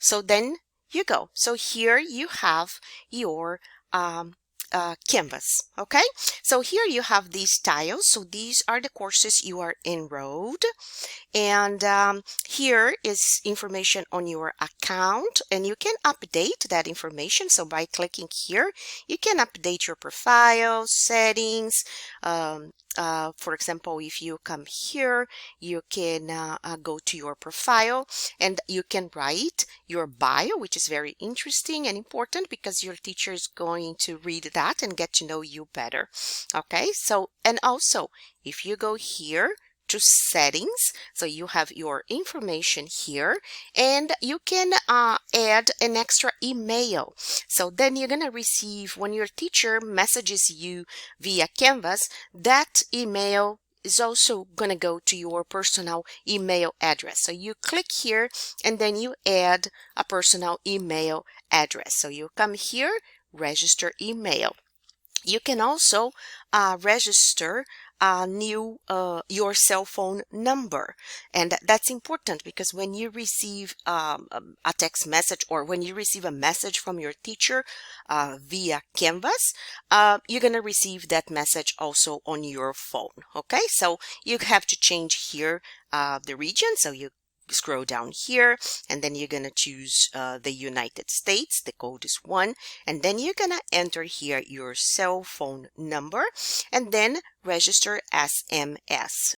So then you go. So here you have your Canvas. Okay, so here you have these tiles. So these are the courses you are enrolled, and here is information on your account, and you can update that information. So by clicking here, you can update your profile settings. For example, if you come here, you can go to your profile and you can write your bio, which is very interesting and important because your teacher is going to read that and get to know you better. Okay, so, and also if you go here to settings, so you have your information here, and you can add an extra email. So then you're gonna receive, when your teacher messages you via Canvas, that email is also going to go to your personal email address. So you click here and then you add a personal email address. So you come here, register email. You can also register your cell phone number, and that's important because when you receive a text message, or when you receive a message from your teacher via Canvas, you're gonna receive that message also on your phone. Okay, so you have to change here the region. So you scroll down here and then you're gonna choose the United States. The code is 1, and then you're gonna enter here your cell phone number and then register SMS.